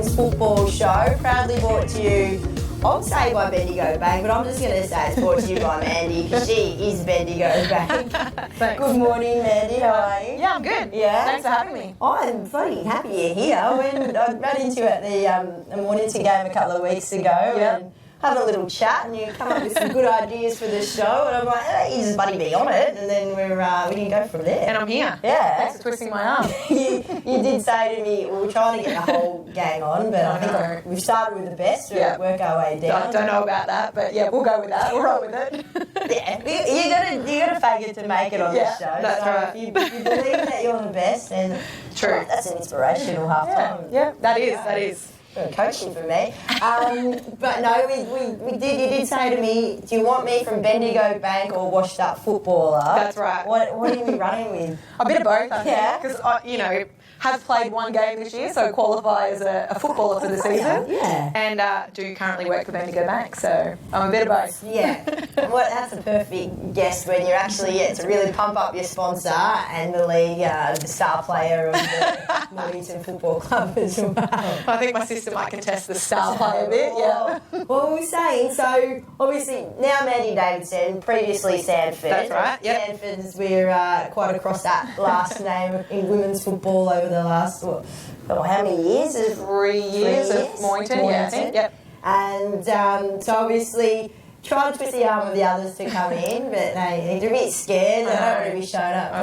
Women's Football Show, proudly brought to you, I'll say by Bendigo Bank, but I'm just going to say it's brought to you by Mandy, because she is Bendigo Bank. Good morning, Mandy. How are you? Yeah, I'm good. Yeah? Thanks for having me. I'm bloody happy you're here. I ran into you at the Mornington game a couple of weeks ago and had a little chat, and you come up with some good ideas for the show, and I'm like, hey, you just bloody be on it, and then we can go from there. And I'm here. Yeah. Thanks for twisting my arm. you did say to me, well, we're trying to get the whole gang on, but I think we've started with the best. We'll work our way down. Don't know about that, but yeah, we'll go with that. We'll roll with it. Yeah, you got to fake it to make it on this show. That's so right. If you believe that you're the best, then True. That's an inspirational half time. Yeah, that is. Coaching for me. But no, you did say to me, do you want me from Bendigo Bank or washed up footballer? That's right. What are you running with? A bit of both, I think. Yeah. Because, have played one game this year, so qualify as a footballer for the season. Yeah. And do currently work for Bendigo Bank, so I'm a bit of both. Yeah. Well, that's a perfect guess when you're actually, to really pump up your sponsor and the league, the star player of the Mornington Football Club as well. I think my sister might contest the star player bit, yeah. Well, we were saying, so obviously now Mandy Davidson, previously Sanford. That's right, yep. Sanford's, we're quite across that last name in women's football over the last, how many years? 3 years of Mornington, yeah, I think, yep. And so obviously trying to twist the arm of the others to come in, but they're a bit scared. They don't want to be shown up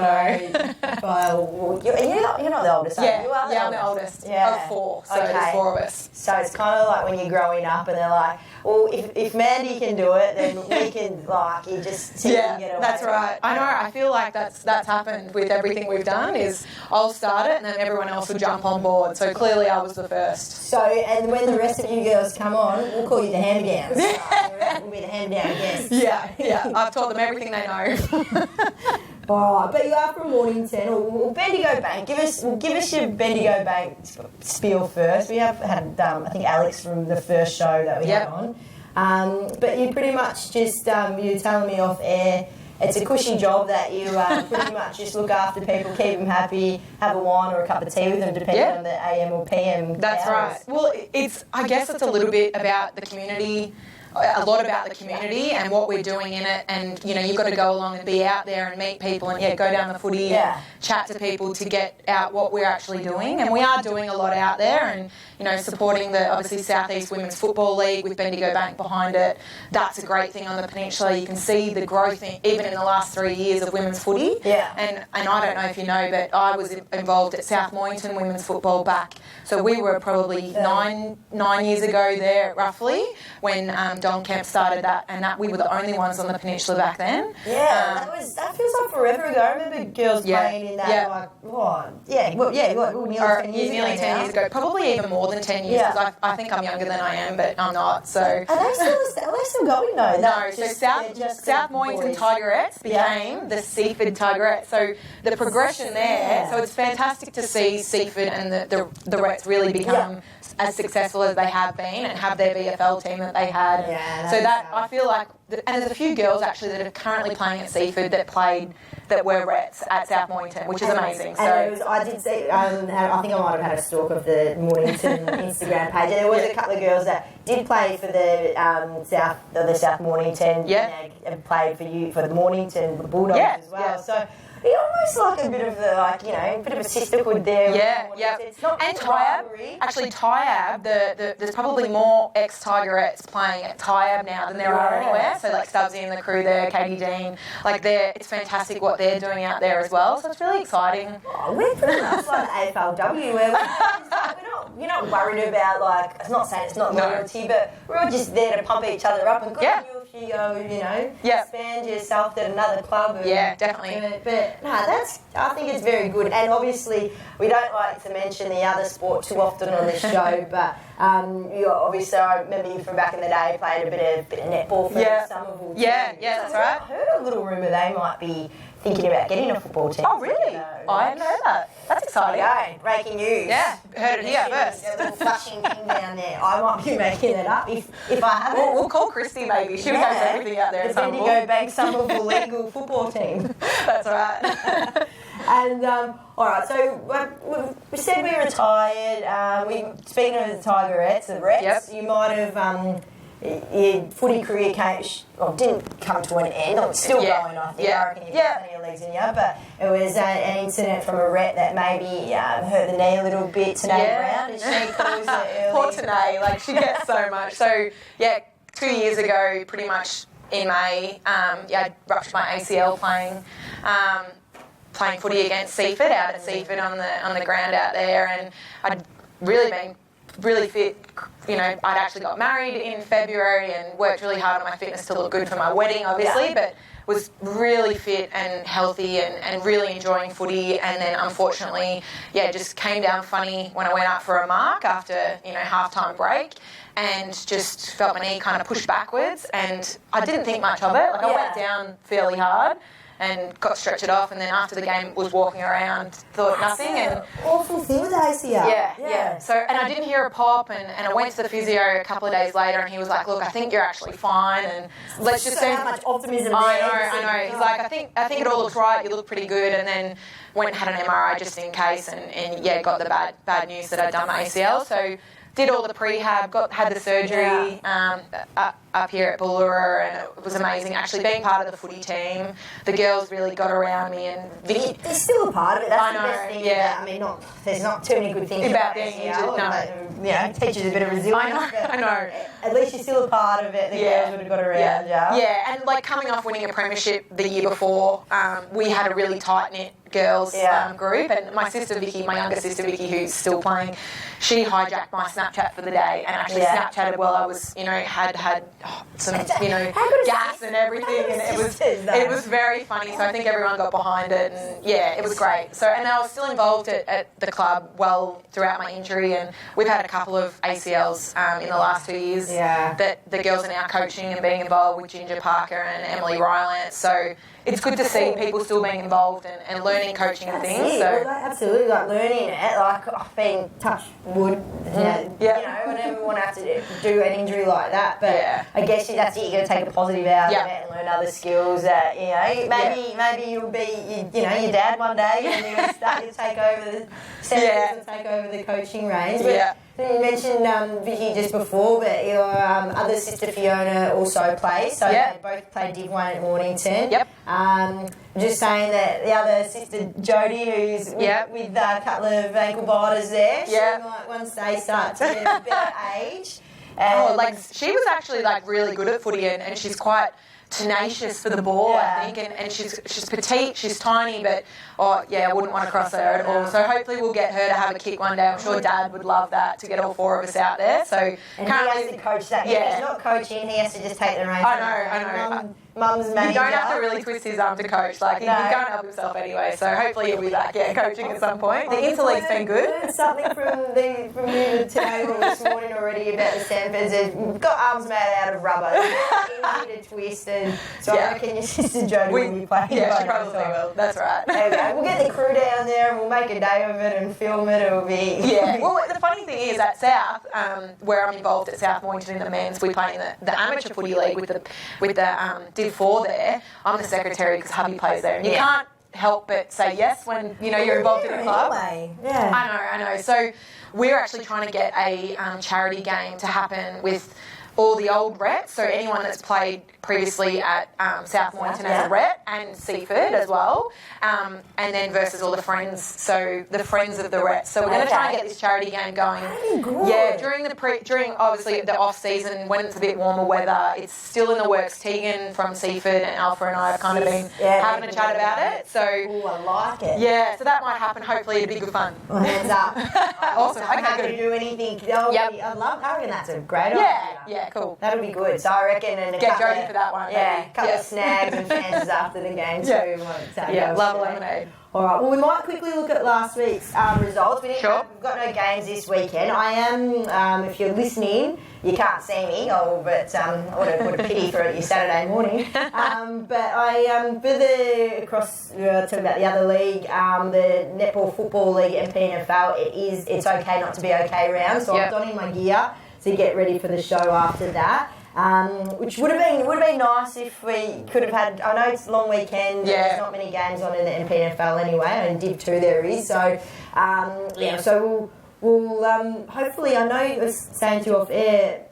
you're not the oldest, are you? You are I'm the oldest of four, so there's four of us. So it's kind of like when you're growing up and they're like, well, if Mandy can do it, then we can, you just see can get away. That's right. I know, I feel like that's happened with everything we've done is I'll start it and then everyone else will jump on board. So clearly I was the first. So, and when the rest of you girls come on, we'll call you the hand-me-downs. We'll be the hand-me-down guests. Yeah. I've taught them everything they know. All right, but you are from Mornington, or Bendigo Bank. Give us your Bendigo Bank spiel first. We have had, I think, Alex from the first show that we had on. But you pretty much just, you were telling me off air, it's a cushy job that you pretty much just look after people, keep them happy, have a wine or a cup of tea with them, depending on the AM or PM That's hours. right. Well, I guess it's a little bit about the community, a lot about the community and what we're doing in it, and you've got to go along and be out there and meet people and go down the footy and chat to people to get out what we're actually doing, and we are doing a lot out there, and supporting the obviously South East Women's Football League with Bendigo Bank behind it. That's a great thing on the peninsula. You can see the growth even in the last 3 years of women's footy. And I don't know if you know, but I was involved at South Mornington Women's Football back. So we were probably nine years ago there roughly when Don Kemp started that, and we were the only ones on the peninsula back then. That feels like forever ago. I remember girls playing in that nearly 10 years ago. Probably even more than 10 years because I think I'm younger than I am, but I'm not. So are they still going though? No, so South Mornington Tigerettes became the Seaford Tigerettes. So the progression there, so it's fantastic to see Seaford and the Rets really become as successful as they have been and have their VFL team that they had. So that I feel like, and there's a few girls actually that are currently playing at Seaford that were Rets at South Mornington, which is amazing. And I did see, I think I might have had a stalk of the Mornington Instagram page. There was a couple of girls that did play for the South Mornington and played for the Mornington Bulldogs as well. So it's almost like a bit of a bit of a sisterhood there. It's not and Tyab, actually Tyab, there's probably more ex-Tigerettes playing at Tyab now than there are anywhere. So like Stubbsy and the crew there, Katie Dean, it's fantastic what they're doing out there as well. So it's really exciting. We're pretty much like the AFLW where we're not worried about I'm not saying it's not loyalty, but we're all just there to pump each other up and good on you if you go, expand yourself to another club. And, definitely. But no, I think it's very good. And obviously, we don't like to mention the other sport too often on this show, but you obviously, I remember you from back in the day, played a bit of netball for Somerville. That's right. I heard a little rumour they might be thinking about getting a football team. Oh, really? I hadn't heard that. That's exciting. Okay, breaking news. Yeah, heard it here first. A little flashing thing down there. I might be making it up if I haven't. We'll call Christy maybe. She knows everything out there. The Bendigo Bank Somerville legal football team. That's right. And all right, so we said we retired. Speaking of the Tigerettes, the Reds, you might have your footy career didn't come to an end. It's still going, I think. I reckon you've got plenty of legs in you, but it was an incident from a Ret that maybe hurt the knee a little bit. Tanae Brown, did she cause it early? Poor Tanae, she gets so much. So 2 years ago, pretty much in May, I ruptured my ACL playing footy against Seaford out at Seaford on the ground out there, and I'd really been really fit. I'd actually got married in February and worked really hard on my fitness to look good for my wedding, obviously, but was really fit and healthy and really enjoying footy. And then unfortunately, just came down funny when I went out for a mark after, half-time break, and just felt my knee kind of push backwards, and I didn't think much of it. I went down fairly hard and got stretched off, and then after the game was walking around, thought nothing. And awful thing with ACL. Yeah. So, and I didn't hear a pop, and I went to the physio a couple of days later, and he was like, "Look, I think you're actually fine, and let's just see." How much optimism I know. He's like, I think it all looks right. You look pretty good, and then went and had an MRI just in case, and got the bad news that I'd done my ACL. So did all the prehab, had the surgery up here at Bullera, and it was amazing. Actually being part of the footy team, the girls really got around me, and Vicky. They're still a part of it. That's the best thing. Yeah. There's not too many good things about being injured. No, teaches a bit of resilience. I know. At least you're still a part of it. The girls would have got around. Yeah, and coming off winning a premiership the year before, we had a really tight knit girls group, and my sister Vicky, my younger sister Vicky, who's still playing, she hijacked my Snapchat for the day and actually Snapchatted while I was, had some, gas and everything, and it was very funny. So I think everyone got behind it, and it was great. So, and I was still involved at the club well throughout my injury, and we've had a couple of ACLs in the last 2 years that the girls are now coaching and being involved with Ginger Parker and Emily Rylance. So it's good to see people still being involved and learning coaching and things. So absolutely, learning it. I've been touch wood, whenever we want to have to do an injury like that. But I guess that's it. You got to take a positive out of it and learn other skills. That maybe you'll be your dad one day, and you'll start to take over the centres and take over the coaching reins. But you mentioned Vicky just before, but your other sister Fiona also plays. So they both played Div 1 at Mornington. Just saying that the other sister Jodie, who's with a couple of ankle biters there, she might, once they start to get a better age. She was actually really good at footy, and she's quite tenacious for the ball, I think, and she's petite, she's tiny, but I wouldn't want to cross her at all. So hopefully we'll get her to have a kick one day. I'm sure Dad would love that, to get all four of us out there. So and currently, he has to coach that. If he's not coaching, he has to just take the reins. I know. Mum's manager. You don't have to really twist his arm to coach. He can't help himself anyway. So hopefully he'll be back, coaching at some point. The interleague's been good. Learned something from you today or this morning already about the Sanfords. They've got arms made out of rubber. Easy to twist, and so I reckon your sister Jodie will be playing. Yeah, she probably will. That's right. There we go. We'll get the crew down there and we'll make a day of it and film it. It'll be Well, the funny thing is at South, where I'm involved at South Mornington in the men's, we play in the amateur footy league with the Div 4 there. I'm the secretary because hubby plays there, and you can't help but say yes when you're involved in a club. I know. So we're actually trying to get a charity game to happen with all the old Rets, so anyone that's played previously at South Mornington as a Ret, and Seaford as well, and then versus all the friends, so the friends of the Rets. So we're going to try and get this charity game going. Yeah, during obviously the off season when it's a bit warmer weather, it's still in the works. Tegan from Seaford and Alpha and I have kind of been having a chat about it. So I like it. Yeah, so that might happen. Hopefully it'll be good fun. Well, hands up. Awesome. I'm happy to do anything. I reckon that's a great idea. Yeah, cool. That'll be good. So I reckon get Jodie for that one. Yeah, a couple of snags and chances after the game too. Love lemonade. All right, well, we might quickly look at last week's results. We've got no games this weekend. I am, if you're listening, you can't see me, but what a pity for your Saturday morning. But I, talking about the other league, the Netball Football League and PNFL, it's okay not to be okay round. So I'm donning my gear to get ready for the show after that. which would have been nice if we could have had. I know it's a long weekend. Yeah. There's not many games on in the NPFL anyway, and Div 2 there is. So so we'll hopefully. I know I was saying to you off air,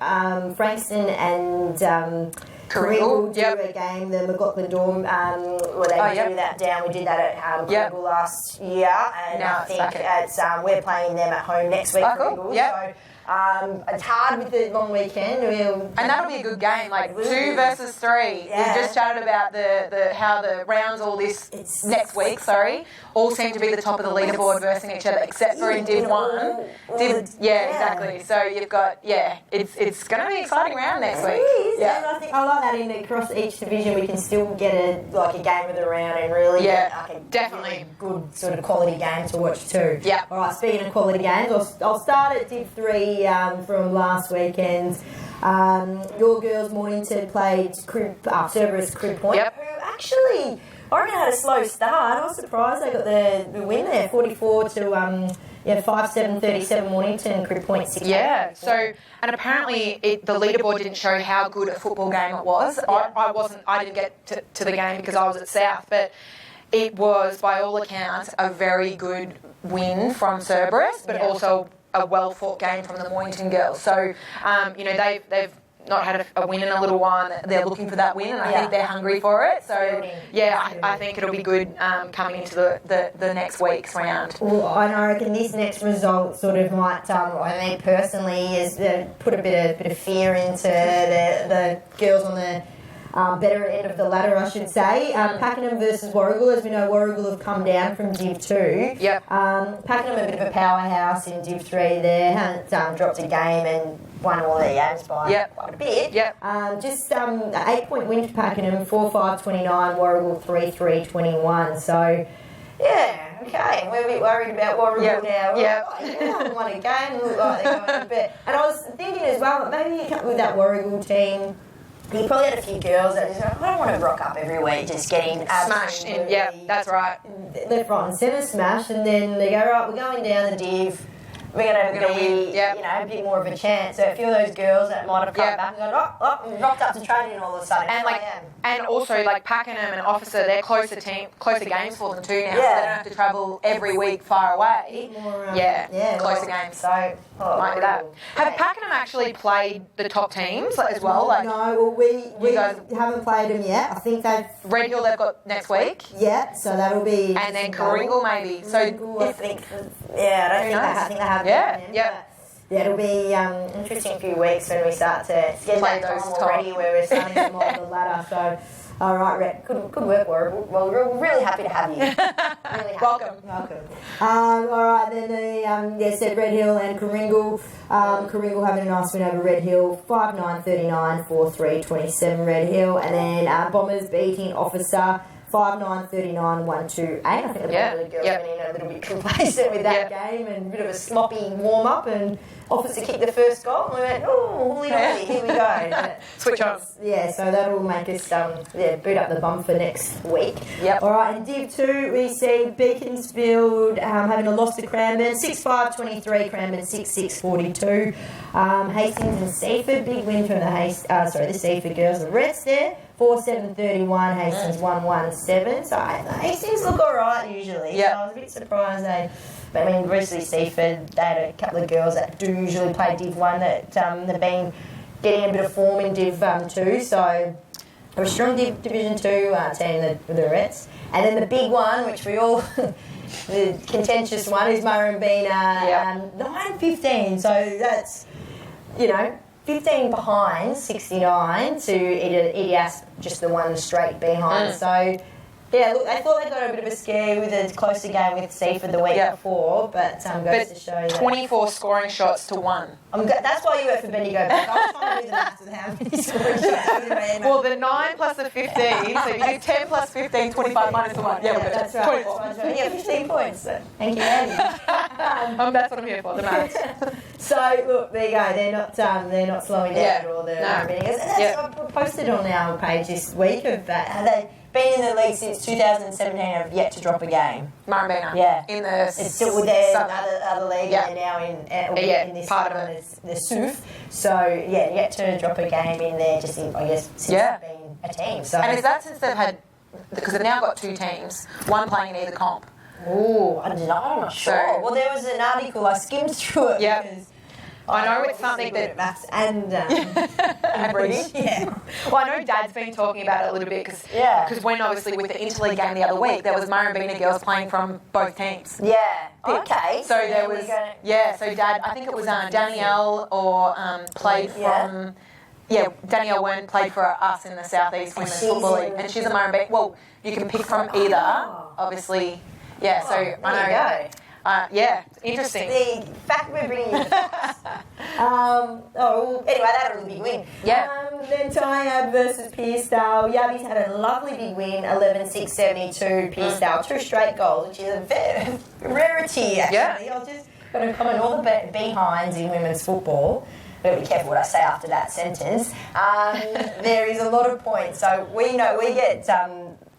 Frankston and. Kooringal do a game, the McLaughlin Dorm, where they do that down. We did that at Kooringal last year, and I think we're playing them at home next week. Kooringal, so it's hard with the long weekend. And that'll be a good game, like 2 versus 3. Yeah. We just chatted about the how the rounds all this next week, all seem to be the top of the leaderboard versus each other, except for in Div 1. Exactly. So you've got, it's going to be an exciting round next week. It is, and I think I like that in across each division we can still get a game of the round and really get definitely good sort of quality game to watch too. Yeah. All right, speaking of quality games, I'll start at Div 3 from last weekend. Your girls Mornington played Cerberus Crib Point, who actually I reckon had a slow start. I was surprised they got the win there, 44 to 5-7-37 Mornington, Crib Point 6. Yeah, so, and apparently the leaderboard didn't show how good a football game it was. Yeah. I didn't get to the game because I was at South, but it was, by all accounts, a very good win from Cerberus, but also a well-fought game from the Mornington girls. So, they've not had a win in a little while. They're looking for that win, and I think they're hungry for it. So, I think it'll be good coming into the next week's round. Well, I reckon this next result sort of might, I mean, personally, is put a bit of fear into the girls on the better end of the ladder, I should say. Pakenham versus Warragul. As we know, Warragul have come down from Div 2. Yep. Pakenham a bit of a powerhouse in Div 3 there. Haven't dropped a game and won all their games by quite a bit. Yep. Just an 8-point win for Pakenham, 4-5-29, Warragul 3-3-21. So, yeah, okay. We're a bit worried about Warragul now. They haven't won a game. Look like they're going a bit. And I was thinking as well, maybe with that Warragul team, you probably had a few girls that just I don't want to rock up every week just getting smashed in. Yeah, that's right. Left, right and centre smashed, and then they go, right, we're going down the div. We're going to be, a bit more of a chance. So a few of those girls that might have come back and gone, and rocked up to training all of a sudden. And also Pakenham and Officer, they're closer games for them too now. So they don't have to travel every week far away. More, closer games. So might be that. Have Pakenham actually played the top teams as well? No, we guys haven't played them yet. I think Red Hill they've got next week. Yeah, so that'll be. And then Kooringal maybe. So I don't think they have. Yeah. It'll be interesting few weeks when we start to get play that those time already where we're starting to mould the ladder. So, all right, Red, good work, Warragul. Well, we're really happy to have you. Really happy. Welcome. All right, then said Red Hill and Kooringal. Kooringal having a nice win over Red Hill, 5-9-39, 4-3-27 Red Hill, and then Bombers beating Officer. 5-9-39, 1-2-8. I think the Bombers girls went in a little bit complacent with that game and a bit of a sloppy warm-up, and Officer kicked the first goal and we went, here we go. Switch on. Yeah, so that'll make us boot up the bum for next week. Yep. All right, in Div 2 we see Beaconsfield having a loss to Cranbourne, 6-5-23, Cranbourne 6-6-42. Hastings and Seaford, big win from the Seaford girls. The Reds there, 4-7-31, Hastings 1-1-7. So Hastings look all right usually. So I was a bit surprised but I mean, recently Seaford, they had a couple of girls that do usually play Div 1 that have been getting a bit of form in Div 2. So a strong Division 2 team, the Reds. And then the big one, which we all, the contentious one, is Murrumbina 9-15. So that's, 15 behind, 69 to Idias, just the one straight behind. So, look, I thought they got a bit of a scare with a closer game with Seaford the week before, but goes to show that 24 scoring shots to 1. That's why you work for Bendigo. I was trying to do the maths of how many scoring shots. Well, the 9 plus the 15, so if you do 10 plus 15, 25 minus the 1. Yeah, that's right. 24. Yeah, 15 points. Thank you, Andy. That's what I'm here for, the maths. So, look, there you go. They're not slowing down at all, the Bendigos. And that's I posted on our page this week of how been in the league since 2017 and have yet to drop a game. Murrumbeena. Yeah. In the... It's still with their other league, and they're now in this part one, the SUF. So, yeah, yet to drop a game in there, just in, I guess, since they've been a team. So. And is that since they've had... Because they've now got 2 teams, one playing in either comp. Oh, I'm not sure. So, well, there was an article, I skimmed through it. Yeah. I know it's something that... Maths and reading. Yeah. Well, I know Dad's been talking about it a little bit because when obviously with the interleague game the other week, there was Murrumbeena girls playing from both teams. Yeah. Okay. So there was... so Dad, I think it was Danielle played from... Yeah, Danielle Wern played for us in the South East Women's Football League, and she's a Murrumbeena. Well, you can pick from either, obviously. Yeah, so I know. There you go. Yeah, interesting. The fact we're bringing you the facts. Anyway, that was a big win. Yeah. Then Tyab versus Pearcedale. Yabbies had a lovely big win, 11-6-72. Pearcedale, 2 straight goals, which is a very rarity, actually. Yeah. I've just got to comment all the behinds in women's football. Better be careful what I say after that sentence. There is a lot of points, so we know we get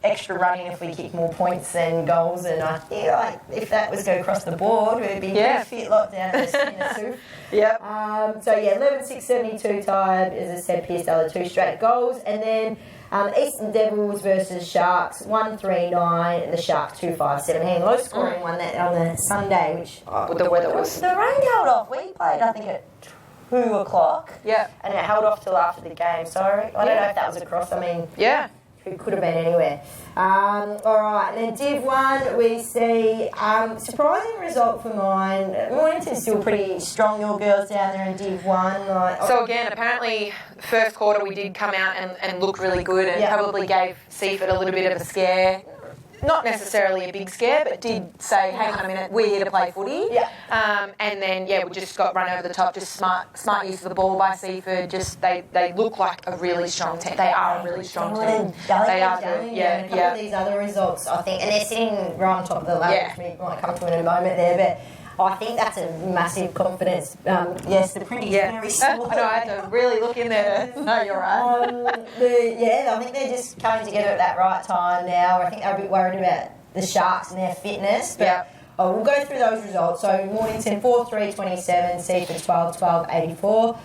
extra running if we kick more points than goals, and I feel like if that was going across the board, we'd be a fit lot down in the soup. Yep. 11-6-72 tied, as I said, Pearcedale 2 straight goals, and then Eastern Devils versus Sharks 1-3-9, and the Sharks 2-5-17. Low scoring one that on the Sunday, which the weather was... The rain held off. We played, I think, at 2 o'clock. Yeah. And it held off till after the game. So I don't know if that was across. I mean, it could have been anywhere. All right. And then Div 1, we see surprising result for mine. Mornington's still pretty strong. Your girls down there in Div 1. So again, apparently, first quarter we did come out and look really good, and probably gave Seaford a little bit of a scare. Not necessarily a big scare, but did say, hang on a minute, we're here to play footy. Yeah. And then, we just got run over the top. Just smart use of the ball by Seaford. Just they look like a really strong team. They are a really strong team. They are good. A couple of these other results, I think, and they're sitting right on top of the ladder, which we might come to in a moment there, but I think that's a massive confidence. Yes, the print is very small. I know, I had to really look in there. No, you're right. I think they're just coming together at that right time now. I think they're a bit worried about the Sharks and their fitness. But we'll go through those results. So Mornington 4-3-27, Seaford 12-12-84.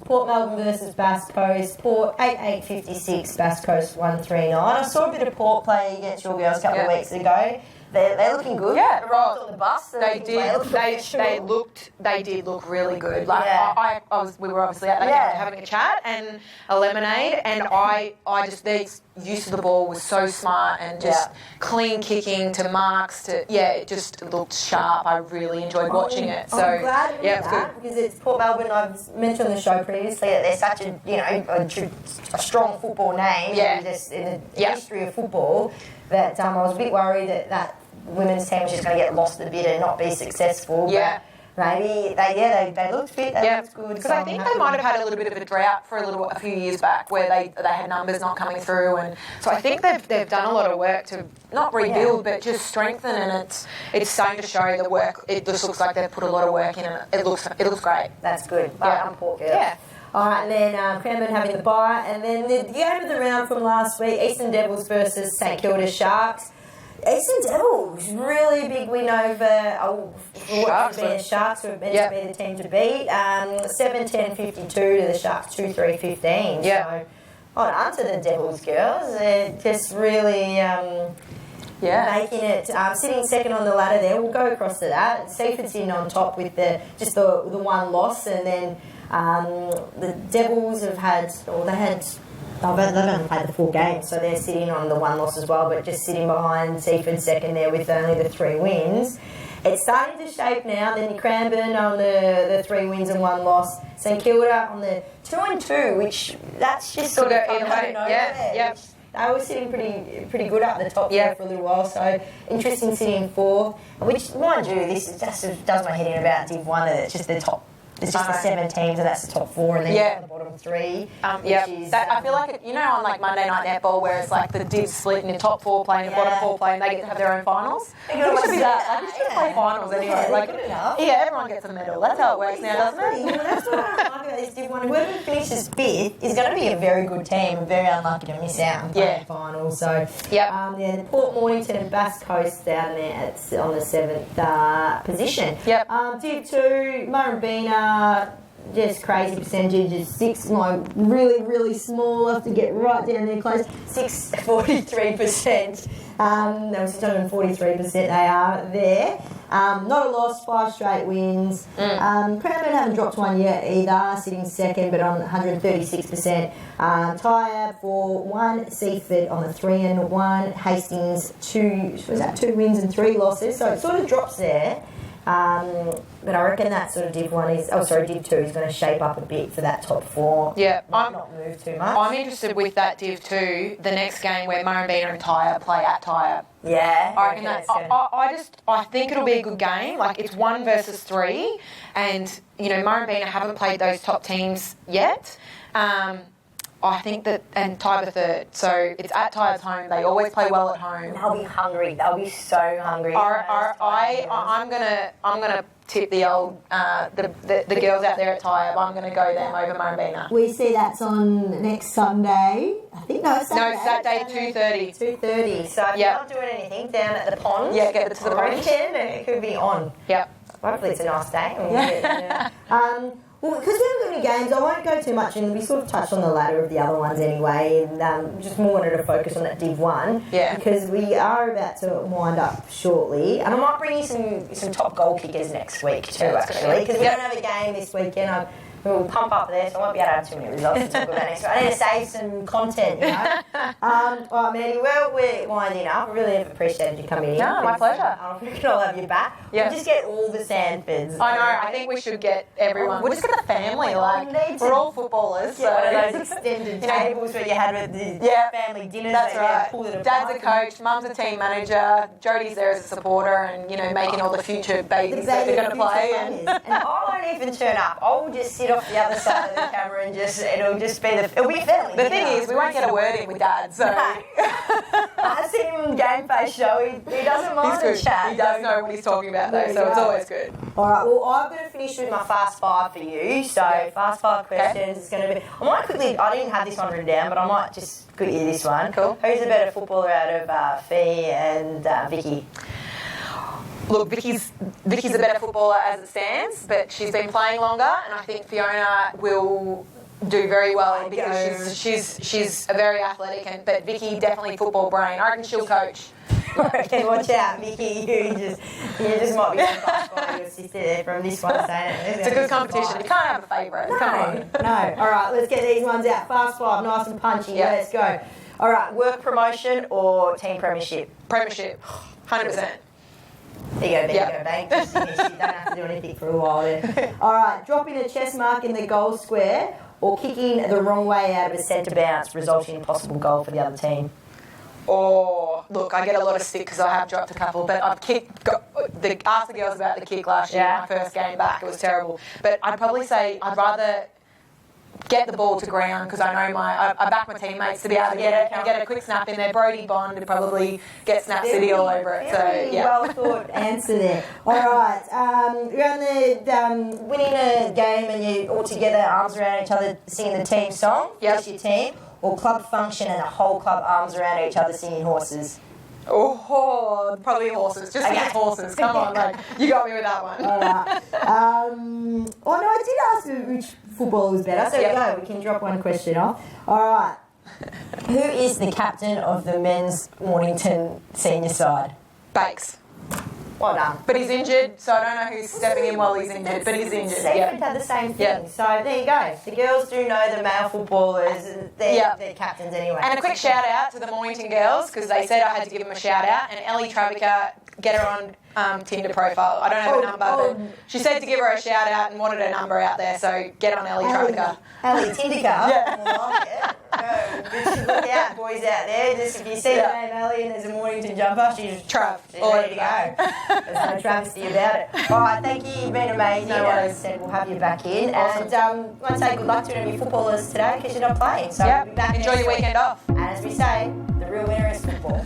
Port Melbourne versus Bass Coast. Port 8-8-56, Bass Coast 1-3-9. I saw a bit of Port play against your girls a couple of weeks ago. They're looking good. Yeah, right on the bus. They did look really good. Like we were obviously out there having a chat and a lemonade, and I just their use of the ball was so smart and just clean kicking to marks to it just looked sharp. I really enjoyed watching it. So I'm glad to hear that because it's Port Melbourne. I've mentioned on the show previously that they're such a strong football name in the history of football that I was a bit worried that women's team was just going to get lost a bit and not be successful. But maybe they looked fit. They looked good. Because I think they might have had a little bit of a drought for a few years back where they had numbers not coming through, and so I think they've done a lot of work to not rebuild but just strengthen, and it's starting to show the work. It just looks like they've put a lot of work in, and it looks great. That's good. I'm Port girl. Yeah. All right, and then Cranbourne having the bye, and then the game of the round from last week, Eastern Devils versus St Kilda Sharks. Eastern Devils, really big win over Sharks, who are meant to be the team to beat. 7-10-52 to the Sharks, 2-3-15. So, on to the Devils, girls. They're just really making it, sitting second on the ladder there. We'll go across to that. Seaford's in on top with the one loss, and then the Devils they've only played the full game, so they're sitting on the one loss as well, but just sitting behind Seaford second there with only the 3 wins. It's starting to shape now. Then Cranbourne on the 3 wins and 1 loss. St Kilda on the 2-2, which that's just sort of either way. They were sitting pretty good up the top there for a little while. So interesting sitting 4, which mind you, this just does my head in about Div 1. That it's just the top. It's just the 7 teams, and that's the top 4, and then the bottom 3. I feel like on like Monday Night Netball, where it's like the divs split and the top 4 play and the bottom 4 play, and they get to have their own finals. It should be that. Like, we should play finals anyway. Everyone gets a medal. That's how it works now, doesn't it? That's what I like about this Div Div 1, whoever finishes 5th is going to be a very good team and very unlucky to miss out on the final. So, the Port Mornington and Bass Coast down there on the 7th position. Yep. Div 2, Murrumbeena, just crazy percentages, 6, like really, really small, have to get right down there close, 43%. That was 643% they are there. Not a loss, 5 straight wins. Crownman haven't dropped one yet either, sitting second but on 136%. Tyre for 1, Seaford on the 3 and 1, Hastings 2 wins and 3 losses, so it sort of drops there. But I reckon that sort of Div 2 is going to shape up a bit for that top 4. Yeah, not move too much. I'm interested with that Div 2, the next game where Murrumbeena and Tyre play at Tyre. Yeah, I reckon that. I think it'll be a good game. Like, it's 1 versus 3, and Murrumbeena haven't played those top teams yet. I think that, and Tyre the 3rd, so it's at Tyre's home. They always play well at home. They'll be hungry. They'll be so hungry. I'm gonna tip the old the girls out there at Tyre. I'm gonna go them over Murrumbeena. We see that's on next Sunday. I think Saturday 2:30. 2:30. So if you're not doing anything down at the pond, get to the pond. It could be on. Yep. Hopefully it's a nice day. Well, because we haven't got any games, I won't go too much, and we sort of touched on the ladder of the other ones anyway, and just more wanted to focus on that Div 1, because we are about to wind up shortly, and I might bring you some top goal kickers next week too, actually, because we don't have a game this weekend. We'll pump up there, so I won't be able to have too many results to talk about next week. I need to save some content, All right, Mandy, well, we're winding up. I really have appreciated you coming in. No, my pleasure. I reckon I'll have you back. Yeah. We'll just get all the Sanfords. I know, I think we should get everyone. We'll just get the family, we're all footballers. Get one of those extended tables where you had with the family dinners. That's right. Dad's a coach, Mum's a team manager, Jodie's there as a supporter, and, making all the future babies that they're going to play. And I won't even turn up. I will just sit off the other side of the camera and it'll be a family. The thing is, we won't get a word in with Dad, so. I've seen him on Game Face show. He doesn't mind the chat. He does know what he's talking about, though, so it's always good. All right, well, I'm going to finish with my Fast 5 for you. So, Fast 5 questions is going to be... I didn't have this one written down, but I might just put you this one. Cool. Who's the better footballer out of Fee and Vicky? Look, Vicky's a better footballer as it stands, but she's been playing longer, and I think Fiona will do very well because she's a very athletic, but Vicky definitely football brain. I reckon she'll coach. Okay, watch out, Vicky. You just might be surprised by your sister there from this one saying it. It's a good competition. You can't have a favourite. No, come on. No. All right, let's get these ones out. Fast 5, nice and punchy. Yep. Let's go. All right, work promotion or team premiership? Premiership, 100%. There you go, Bank. Just finish. You don't have to do anything for a while then. All right, dropping a chess mark in the goal square or kicking the wrong way out of a centre bounce, resulting in a possible goal for the other team? Or, look, I get a lot of stick because I have dropped a couple, but I've asked the girls about the kick last year, my first game back, it was terrible. But I'd probably say I'd rather get the ball to ground because I know I back my teammates to be able to get it and get a quick snap in there. Brody Bond would probably get Snap City all over it. Well thought answer there. All right, you're on the winning a game and you all together, arms around each other, singing the team song. Just your team, or club function and the whole club arms around each other singing horses. Oh, probably horses. Just because horses. Come on, you got me with that one. All right. I did ask you which footballer was better. So there we go. We can drop one question off. All right. Who is the captain of the men's Mornington senior side? Bakes. Well done. But he's injured, so I don't know who's stepping in while he's injured, but he's injured. Seaford had the same thing. So there you go. The girls do know the male footballers. They're captains anyway. And a quick shout out to the Mornington girls because they said I had to give them a shout out. And Ellie Travica, get her on Tinder profile. I don't have her number, but she said to give her a shout out and wanted her number out there. So get on Ellie Travica. Ellie Tindica. I like it. Just look out, boys out there. Just if you see the name Ellie and there's a Mornington jumper, she's Trav. She's ready to go. There's no travesty about it. All right, thank you. You've been amazing. No worries. As I said, we'll have you back in. Awesome. And I want to say good luck to any of your footballers today because you're not playing. So we'll be back enjoy your weekend off. And as we say, the real winner is football.